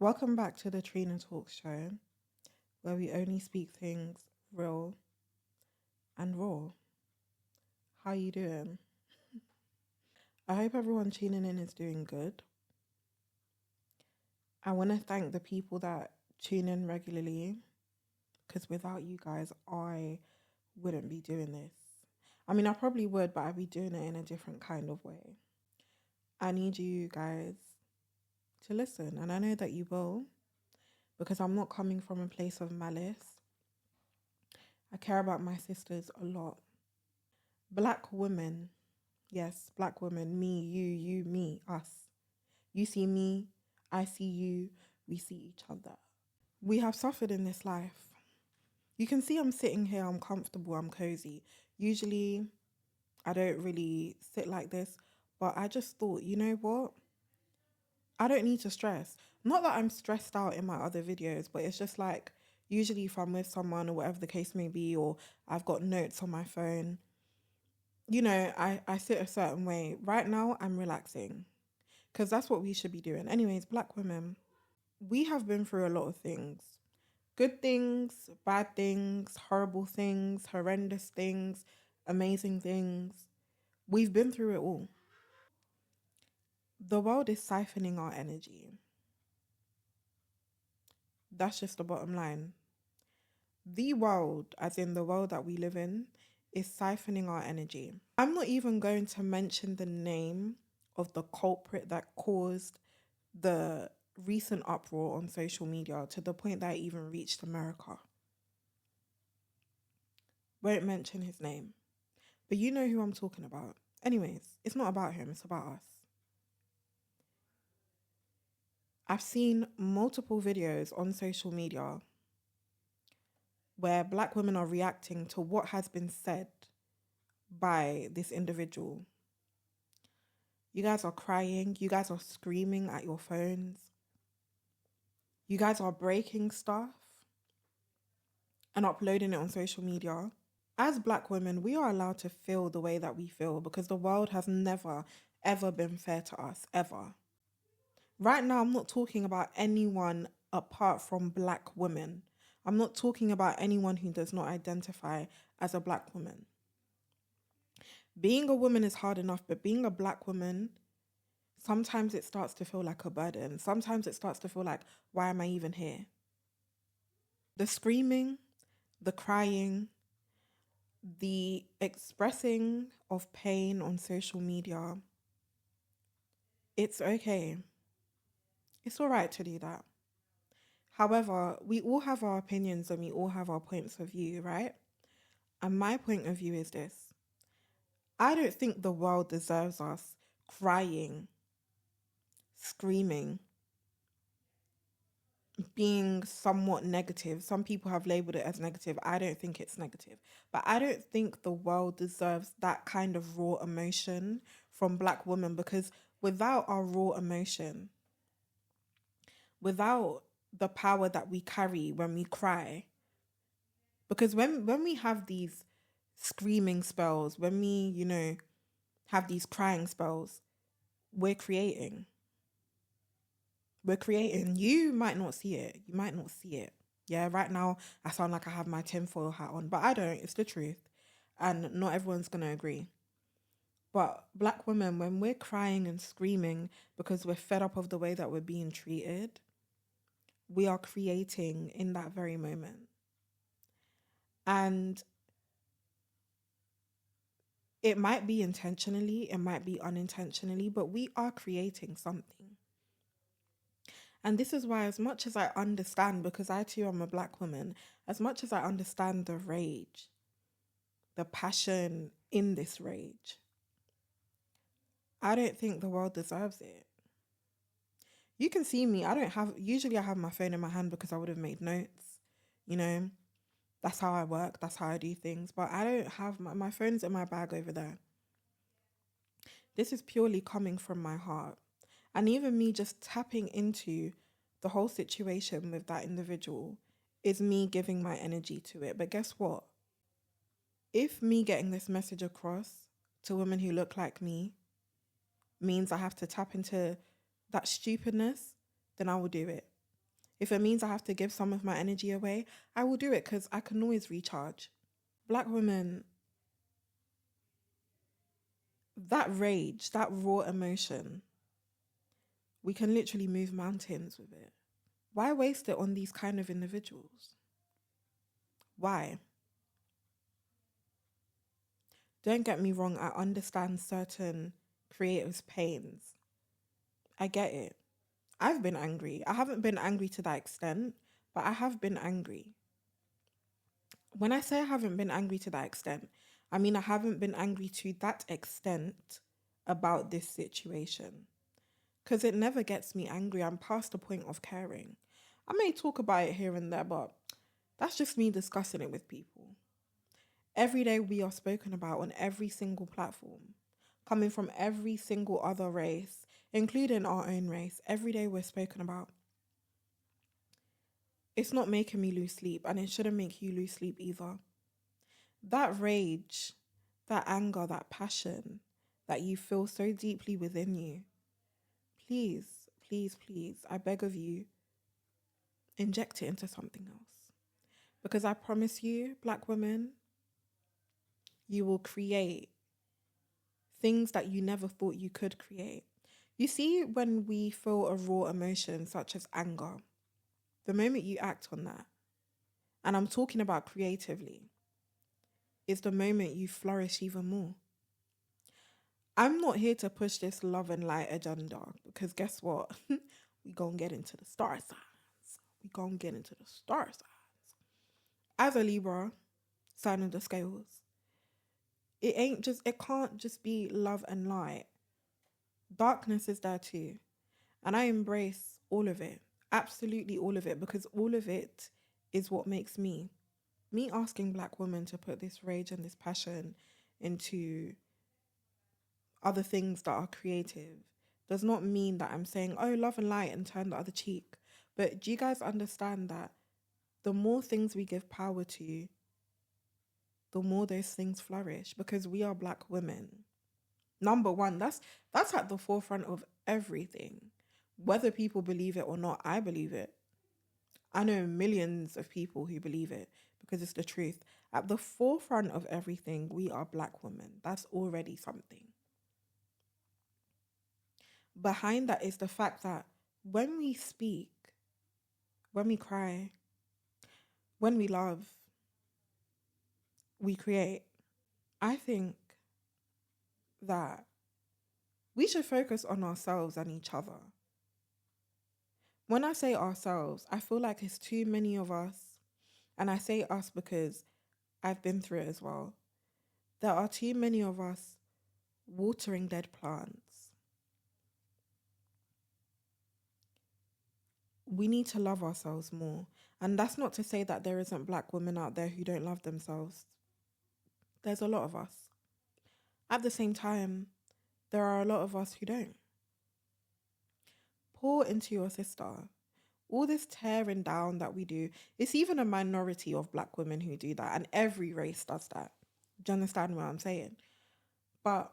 Welcome back to the Trina Talks show, where we only speak things real and raw. How you doing? I hope everyone tuning in is doing good. I want to thank the people that tune in regularly, because without you guys, I wouldn't be doing this. I mean, I probably would, but I'd be doing it in a different kind of way. I need you guys to listen, and I know that you will, because I'm not coming from a place of malice. I care about my sisters a lot. Black women, yes, black women, me, you, me, us. You see me, I see you, we see each other. We have suffered in this life. You can see I'm sitting here, I'm comfortable, I'm cozy. Usually, I don't really sit like this, but I just thought, you know what? I don't need to stress. Not that I'm stressed out in my other videos, but it's just like, usually if I'm with someone or whatever the case may be, or I've got notes on my phone, you know, I sit a certain way. Right now, I'm relaxing because that's what we should be doing. Anyways, black women, we have been through a lot of things. Good things, bad things, horrible things, horrendous things, amazing things. We've been through it all. The world is siphoning our energy. That's just the bottom line. The world, as in the world that we live in, is siphoning our energy. I'm not even going to mention the name of the culprit that caused the recent uproar on social media to the point that it even reached America. Won't mention his name, but you know who I'm talking about. Anyways, it's not about him, it's about us. I've seen multiple videos on social media where black women are reacting to what has been said by this individual. You guys are crying, you guys are screaming at your phones, you guys are breaking stuff and uploading it on social media. As black women, we are allowed to feel the way that we feel because the world has never, ever been fair to us, ever. Right now, I'm not talking about anyone apart from black women. I'm not talking about anyone who does not identify as a black woman. Being a woman is hard enough, but being a black woman, sometimes it starts to feel like a burden. Sometimes it starts to feel like, why am I even here? The screaming, the crying, the expressing of pain on social media, it's okay. It's all right to do that. However, we all have our opinions and we all have our points of view, right? And my point of view is this. I don't think the world deserves us crying, screaming, being somewhat negative. Some people have labeled it as negative. I don't think it's negative. But I don't think the world deserves that kind of raw emotion from black women, because without our raw emotion, without the power that we carry when we cry, because when we have these screaming spells, when we, have these crying spells, we're creating. We're creating. You might not see it. You might not see it. Yeah, right now I sound like I have my tinfoil hat on, but I don't. It's the truth. And not everyone's going to agree. But black women, when we're crying and screaming because we're fed up of the way that we're being treated, we are creating in that very moment. And it might be intentionally, it might be unintentionally, but we are creating something. And this is why, as much as I understand, because I too am a black woman, as much as I understand the rage, the passion in this rage, I don't think the world deserves it. You can see me. Usually I have my phone in my hand because I would have made notes, That's how I work. That's how I do things. But I don't have my phone's in my bag over there. This is purely coming from my heart. And even me just tapping into the whole situation with that individual is me giving my energy to it. But guess what? If me getting this message across to women who look like me means I have to tap into that stupidness, then I will do it. If it means I have to give some of my energy away, I will do it because I can always recharge. Black women, that rage, that raw emotion, we can literally move mountains with it. Why waste it on these kind of individuals? Why? Don't get me wrong, I understand certain creators' pains. I get it. I've been angry. I haven't been angry to that extent, but I have been angry. When I say I haven't been angry to that extent, I mean I haven't been angry to that extent about this situation. Because it never gets me angry. I'm past the point of caring. I may talk about it here and there, but that's just me discussing it with people. Every day we are spoken about on every single platform, coming from every single other race, including our own race. Every day we're spoken about. It's not making me lose sleep, and it shouldn't make you lose sleep either. That rage, that anger, that passion that you feel so deeply within you, please, please, please, I beg of you, inject it into something else. Because I promise you, Black women, you will create things that you never thought you could create. You see, when we feel a raw emotion such as anger, the moment you act on that, and I'm talking about creatively, is the moment you flourish even more. I'm not here to push this love and light agenda because guess what? We gonna get into the star signs. We gonna get into the star signs. As a Libra, sign of the scales, it can't just be love and light. Darkness is there too. And I embrace all of it. Absolutely all of it, because all of it is what makes me. Me asking Black women to put this rage and this passion into other things that are creative does not mean that I'm saying, oh, love and light and turn the other cheek. But do you guys understand that the more things we give power to, the more those things flourish? Because we are Black women. Number one, that's at the forefront of everything. Whether people believe it or not, I believe it. I know millions of people who believe it because it's the truth. At the forefront of everything, we are Black women. That's already something. Behind that is the fact that when we speak, when we cry, when we love, we create. I think that we should focus on ourselves and each other. When I say ourselves, I feel like it's too many of us, and I say us because I've been through it as well. There are too many of us watering dead plants. We need to love ourselves more. And that's not to say that there isn't Black women out there who don't love themselves. There's a lot of us. At the same time, there are a lot of us who don't. Pour into your sister. All this tearing down that we do, it's even a minority of Black women who do that, and every race does that. Do you understand what I'm saying? But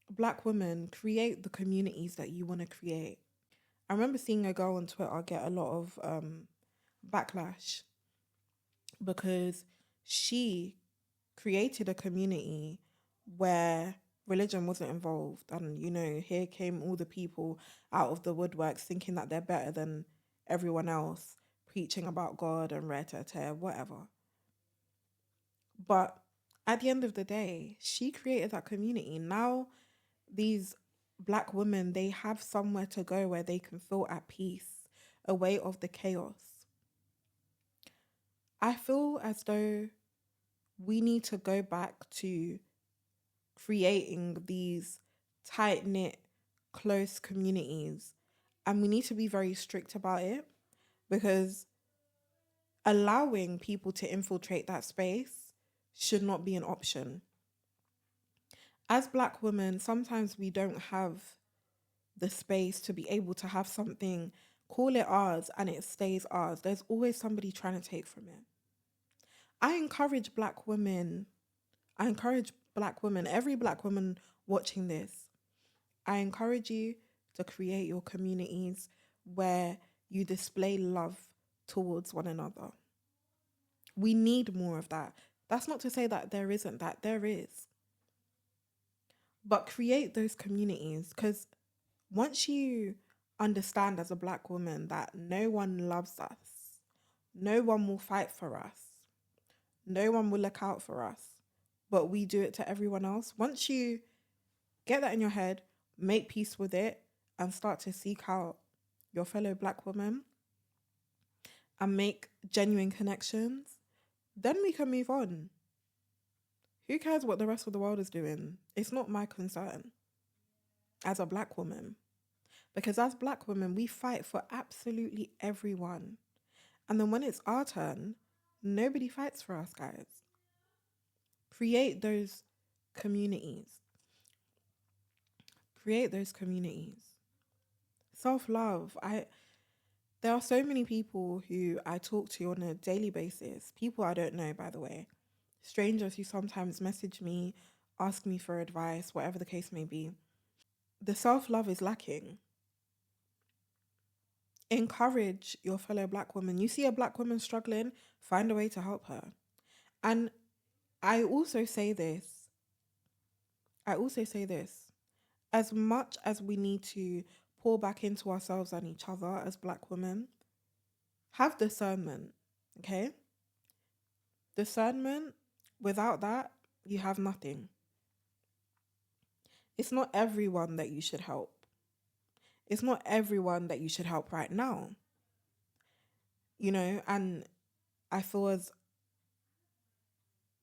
Black women, create the communities that you want to create. I remember seeing a girl on Twitter get a lot of backlash because she created a community where religion wasn't involved. And, you know, here came all the people out of the woodworks thinking that they're better than everyone else, preaching about God and whatever. But at the end of the day, she created that community. Now these Black women, they have somewhere to go where they can feel at peace, away of the chaos. I feel as though we need to go back to creating these tight-knit, close communities, and we need to be very strict about it, because allowing people to infiltrate that space should not be an option. As Black women, sometimes we don't have the space to be able to have something, call it ours, and it stays ours. There's always somebody trying to take from it. I encourage Black women, every Black woman watching this, I encourage you to create your communities where you display love towards one another. We need more of that. That's not to say that there isn't that. There is. But create those communities, because once you understand as a Black woman that no one loves us, no one will fight for us, no one will look out for us, but we do it to everyone else. Once you get that in your head, make peace with it, and start to seek out your fellow Black woman and make genuine connections, then we can move on. Who cares what the rest of the world is doing? It's not my concern as a Black woman. Because as Black women, we fight for absolutely everyone. And then when it's our turn, nobody fights for us, guys. Create those communities. Create those communities. Self-love. There are so many people who I talk to on a daily basis. People I don't know, by the way. Strangers who sometimes message me, ask me for advice, whatever the case may be. The self-love is lacking. Encourage your fellow Black woman. You see a Black woman struggling, find a way to help her. And I also say this. As much as we need to pour back into ourselves and each other as Black women, have discernment, okay? Discernment, without that, you have nothing. It's not everyone that you should help. It's not everyone that you should help right now. You know, and I feel as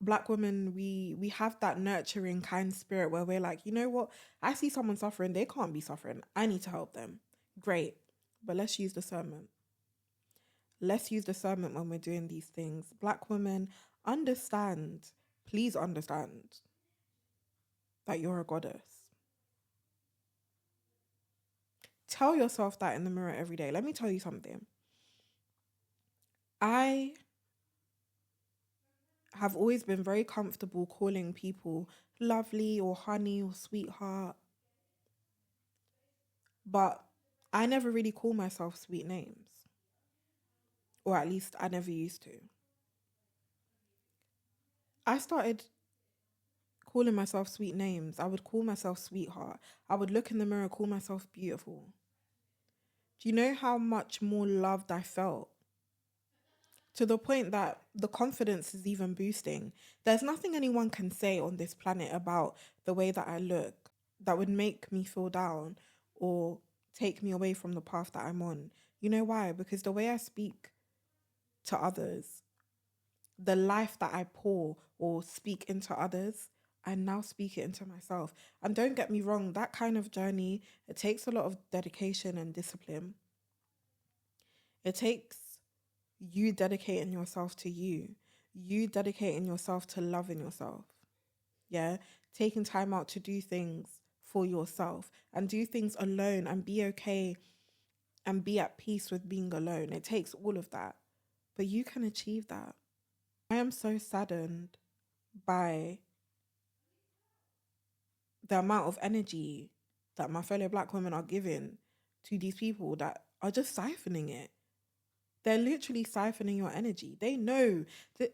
Black women, we have that nurturing, kind spirit where we're like, you know what? I see someone suffering, they can't be suffering. I need to help them. Great. But let's use discernment. Let's use discernment when we're doing these things. Black women, understand, please understand that you're a goddess. Tell yourself that in the mirror every day. Let me tell you something. I have always been very comfortable calling people lovely or honey or sweetheart. But I never really call myself sweet names. Or at least I never used to. I started calling myself sweet names. I would call myself sweetheart. I would look in the mirror, call myself beautiful. Do you know how much more loved I felt? To the point that the confidence is even boosting. There's nothing anyone can say on this planet about the way that I look that would make me feel down or take me away from the path that I'm on. You know why? Because the way I speak to others, the life that I pour or speak into others, I now speak it into myself. And don't get me wrong, that kind of journey, it takes a lot of dedication and discipline. It takes you dedicating yourself to you dedicating yourself to loving yourself. Yeah, taking time out to do things for yourself and do things alone and be okay and be at peace with being alone. It takes all of that, but you can achieve that. I am so saddened by the amount of energy that my fellow Black women are giving to these people that are just siphoning it. They're literally siphoning your energy. They know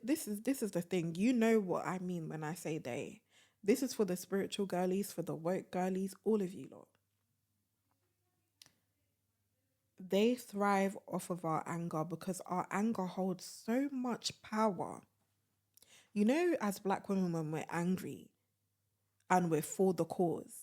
this is the thing. You know what I mean when I say they. This is for the spiritual girlies, for the woke girlies, all of you lot. They thrive off of our anger because our anger holds so much power. You know, as Black women, when we're angry and we're for the cause,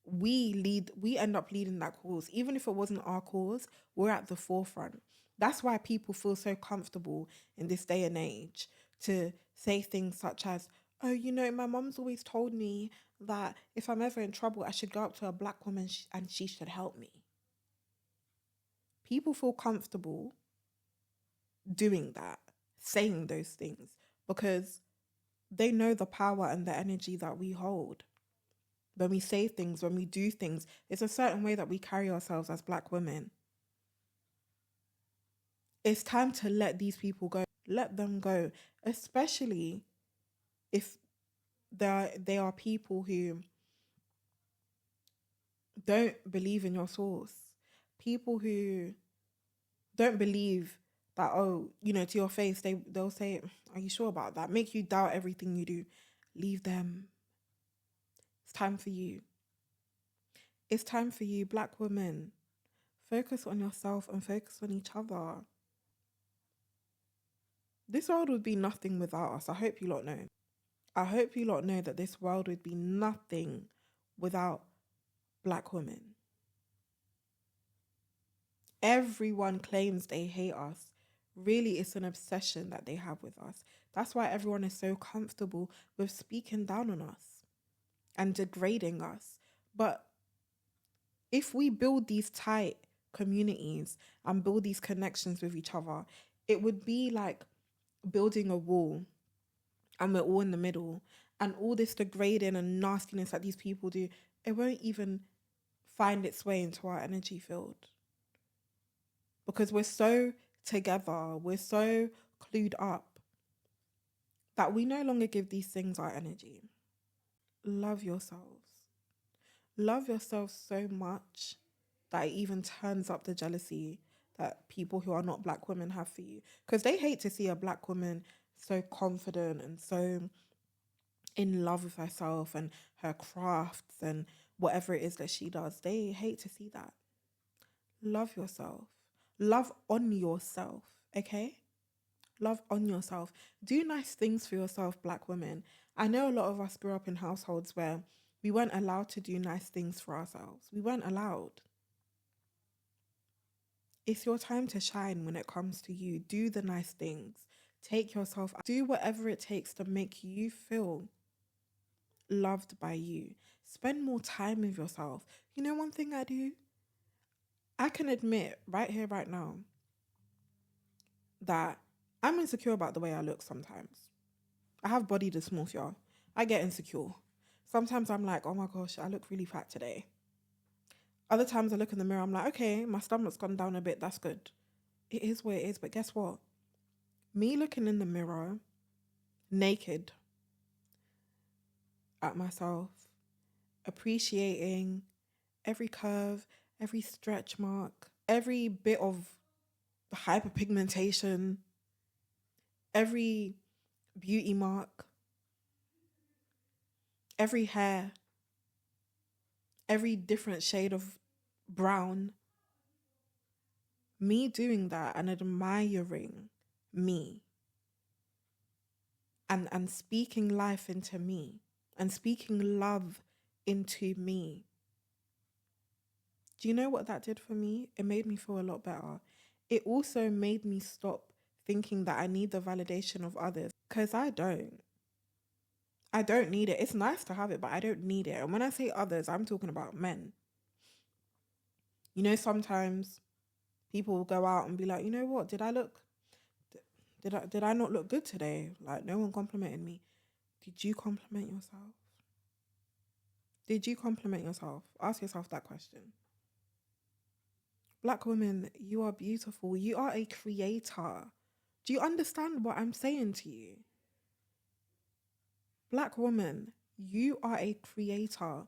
we end up leading that cause. Even if it wasn't our cause, we're at the forefront. That's why people feel so comfortable in this day and age to say things such as, oh, you know, my mom's always told me that if I'm ever in trouble, I should go up to a Black woman and she should help me. People feel comfortable doing that, saying those things, because they know the power and the energy that we hold. When we say things, when we do things, it's a certain way that we carry ourselves as Black women. It's time to let these people go. Let them go, especially if they are people who don't believe in your source. People who don't believe that, oh, you know, to your face, they'll say, are you sure about that? Make you doubt everything you do. Leave them. It's time for you. It's time for you, Black women. Focus on yourself and focus on each other. This world would be nothing without us. I hope you lot know. I hope you lot know that this world would be nothing without Black women. Everyone claims they hate us. Really, it's an obsession that they have with us. That's why everyone is so comfortable with speaking down on us and degrading us. But if we build these tight communities and build these connections with each other, it would be like building a wall and we're all in the middle, and all this degrading and nastiness that these people do, it won't even find its way into our energy field. Because we're so together, we're so clued up that we no longer give these things our energy. Love yourselves. Love yourself so much that it even turns up the jealousy that people who are not Black women have for you. Because they hate to see a Black woman so confident and so in love with herself and her crafts and whatever it is that she does. They hate to see that. Love yourself. Love on yourself, okay? Love on yourself. Do nice things for yourself, Black women. I know a lot of us grew up in households where we weren't allowed to do nice things for ourselves. We weren't allowed. It's your time to shine when it comes to you. Do the nice things. Take yourself out. Do whatever it takes to make you feel loved by you. Spend more time with yourself. You know, one thing I do, I can admit right here, right now, that I'm insecure about the way I look sometimes. I have body dysmorphia. I get insecure. Sometimes I'm like, oh my gosh, I look really fat today. Other times I look in the mirror, I'm like, okay, my stomach's gone down a bit, that's good. It is what it is, but guess what? Me looking in the mirror, naked, at myself, appreciating every curve, every stretch mark, every bit of hyperpigmentation, every beauty mark, every hair, every different shade of brown. Me doing that and admiring me and speaking life into me and speaking love into me. Do you know what that did for me? It made me feel a lot better. It also made me stop thinking that I need the validation of others, because I don't. I don't need it. It's nice to have it, but I don't need it. And when I say others, I'm talking about men. You know, sometimes people will go out and be like, you know what, did I not look good today? Like, no one complimented me. Did you compliment yourself? Did you compliment yourself? Ask yourself that question. Black women, you are beautiful. You are a creator. Do you understand what I'm saying to you? Black woman, you are a creator.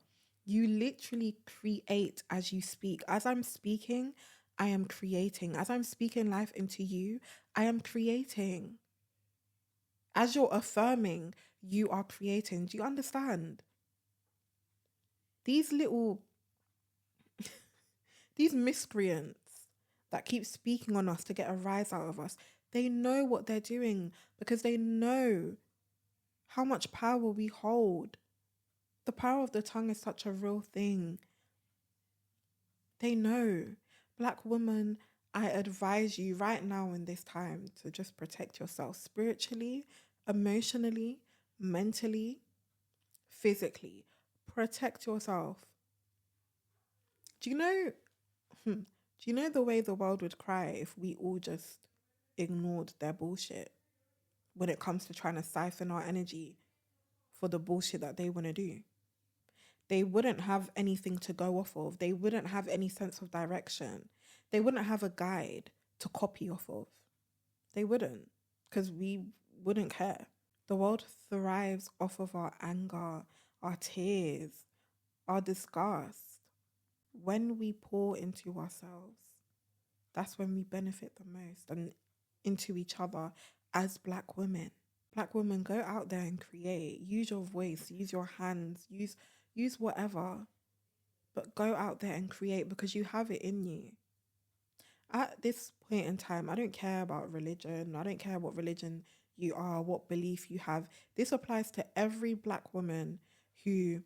You literally create as you speak. As I'm speaking, I am creating. As I'm speaking life into you, I am creating. As you're affirming, you are creating. Do you understand? These miscreants that keep speaking on us to get a rise out of us, they know what they're doing because they know how much power we hold. The power of the tongue is such a real thing. They know. Black woman, I advise you right now in this time to just protect yourself spiritually, emotionally, mentally, physically. Protect yourself. Do you know the way the world would cry if we all just ignored their bullshit when it comes to trying to siphon our energy for the bullshit that they want to do? They wouldn't have anything to go off of. They wouldn't have any sense of direction. They wouldn't have a guide to copy off of. They wouldn't, because we wouldn't care. The world thrives off of our anger, our tears, our disgust. When we pour into ourselves, that's when we benefit the most. And into each other as Black women. Black women, go out there and create. Use your voice, use your hands, use whatever. But go out there and create because you have it in you. At this point in time, I don't care about religion. I don't care what religion you are, what belief you have. This applies to every Black woman who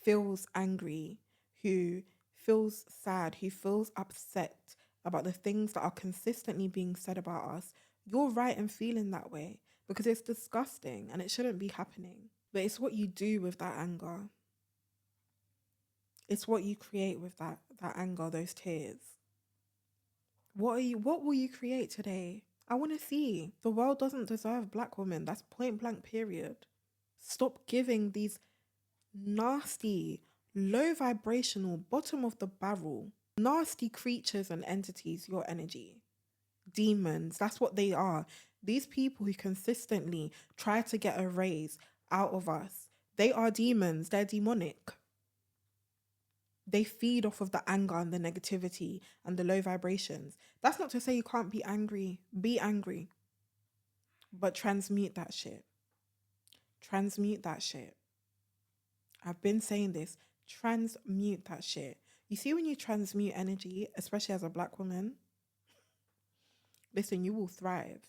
feels angry, who feels sad, who feels upset about the things that are consistently being said about us. You're right in feeling that way because it's disgusting and it shouldn't be happening. But it's what you do with that anger. It's what you create with that anger, those tears. What will you create today? I want to see. The world doesn't deserve Black women. That's point blank period. Stop giving these nasty, low vibrational, bottom of the barrel, nasty creatures and entities your energy. Demons, that's what they are. These people who consistently try to get a raise out of us, they are demons. They're demonic. They feed off of the anger and the negativity and the low vibrations. That's not to say you can't be angry. Be angry. But transmute that shit. Transmute that shit. I've been saying this. Transmute that shit. You see, when you transmute energy, especially as a Black woman, listen, you will thrive.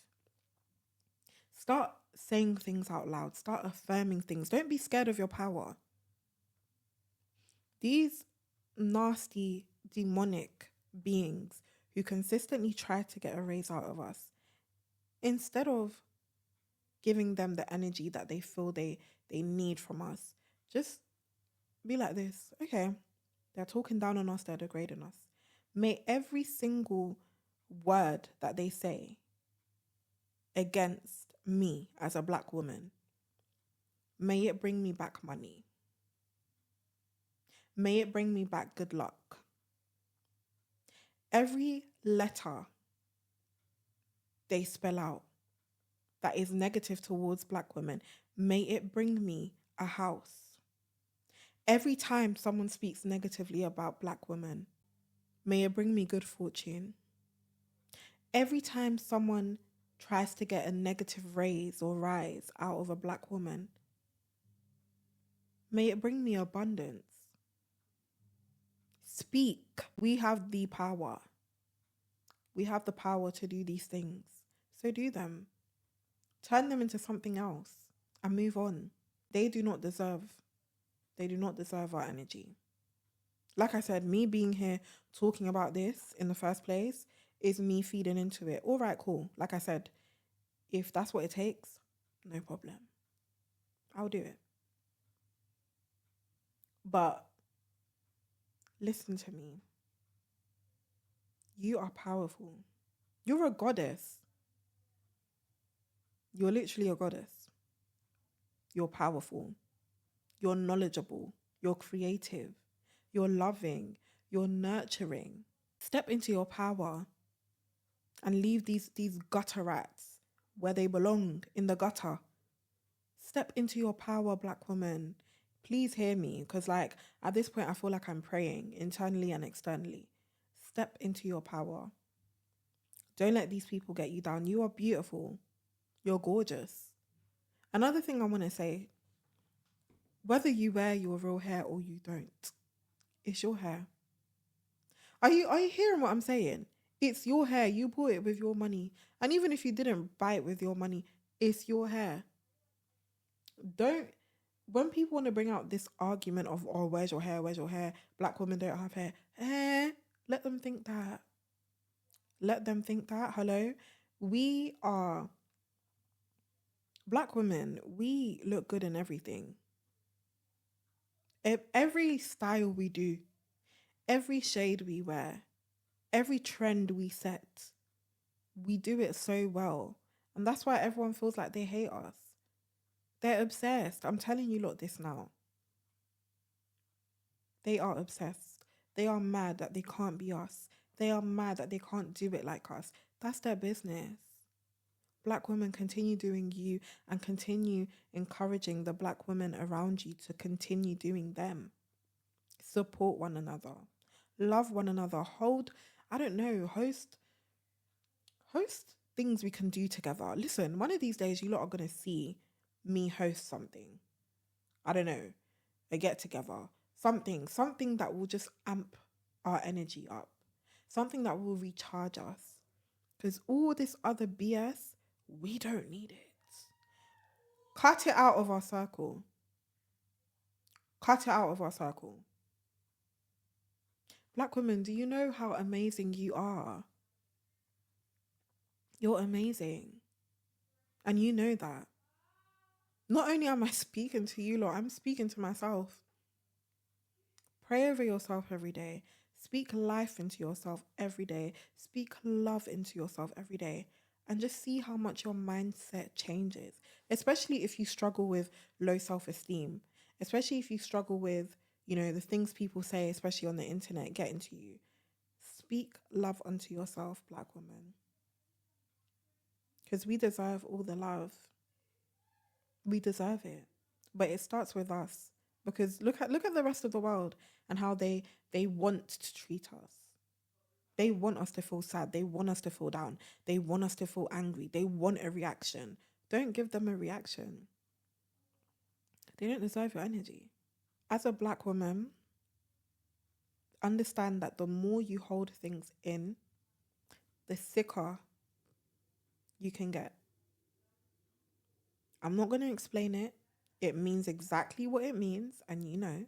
Start saying things out loud. Start affirming things. Don't be scared of your power. These nasty, demonic beings who consistently try to get a raise out of us, instead of giving them the energy that they feel they need from us, just be like this. Okay, they're talking down on us, they're degrading us. May every single word that they say against me as a Black woman, may it bring me back money. May it bring me back good luck. Every letter they spell out that is negative towards Black women, may it bring me a house. Every time someone speaks negatively about Black women, may it bring me good fortune. Every time someone tries to get a negative raise or rise out of a Black woman, may it bring me abundance. Speak. We have the power. We have the power to do these things. So do them. Turn them into something else and move on. They do not deserve our energy. Like I said, me being here talking about this in the first place is me feeding into it. All right, cool. Like I said, if that's what it takes, no problem. I'll do it. But listen to me. You are powerful. You're a goddess. You're literally a goddess. You're powerful. You're knowledgeable. You're creative. You're loving. You're nurturing. Step into your power and leave these gutter rats where they belong, in the gutter. Step into your power, Black woman. Please hear me, because at this point I feel like I'm praying internally and externally. Step into your power. Don't let these people get you down. You are beautiful. You're gorgeous. Another thing I want to say, whether you wear your real hair or you don't, it's your hair. Are you hearing what I'm saying? It's your hair. You bought it with your money. And even if you didn't buy it with your money, it's your hair. When people want to bring out this argument of, oh, where's your hair? Where's your hair? Black women don't have hair. Let them think that. Let them think that. Hello? We are Black women. We look good in everything. Every style we do, every shade we wear, every trend we set, we do it so well. And that's why everyone feels like they hate us. They're obsessed. I'm telling you lot this now. They are obsessed. They are mad that they can't be us. They are mad that they can't do it like us. That's their business. Black women, continue doing you and continue encouraging the Black women around you to continue doing them. Support one another. Love one another. Host things we can do together. Listen, one of these days you lot are going to see me host something. I don't know, a get together, something that will just amp our energy up, something that will recharge us. Because all this other BS, we don't need it. Cut it out of our circle. Cut it out of our circle. Black women, do you know how amazing you are? You're amazing. And you know that. Not only am I speaking to you lot, I'm speaking to myself. Pray over yourself every day. Speak life into yourself every day. Speak love into yourself every day. And just see how much your mindset changes. Especially if you struggle with low self-esteem. Especially if you struggle with, the things people say, especially on the internet, getting to you. Speak love unto yourself, Black woman. Because we deserve all the love. We deserve it. But it starts with us. Because look at the rest of the world and how they want to treat us. They want us to feel sad. They want us to feel down. They want us to feel angry. They want a reaction. Don't give them a reaction. They don't deserve your energy. As a Black woman, understand that the more you hold things in, the sicker you can get. I'm not going to explain it. It means exactly what it means, and you know.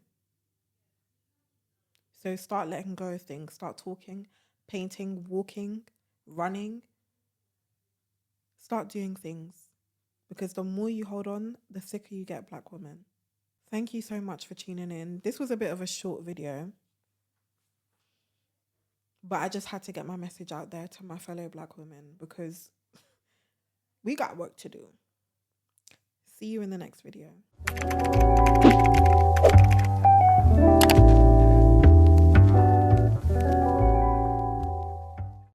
So start letting go of things. Start talking, painting, walking, running. Start doing things. Because the more you hold on, the sicker you get, Black woman. Thank you so much for tuning in. This was a bit of a short video, but I just had to get my message out there to my fellow Black women because we got work to do. See you in the next video.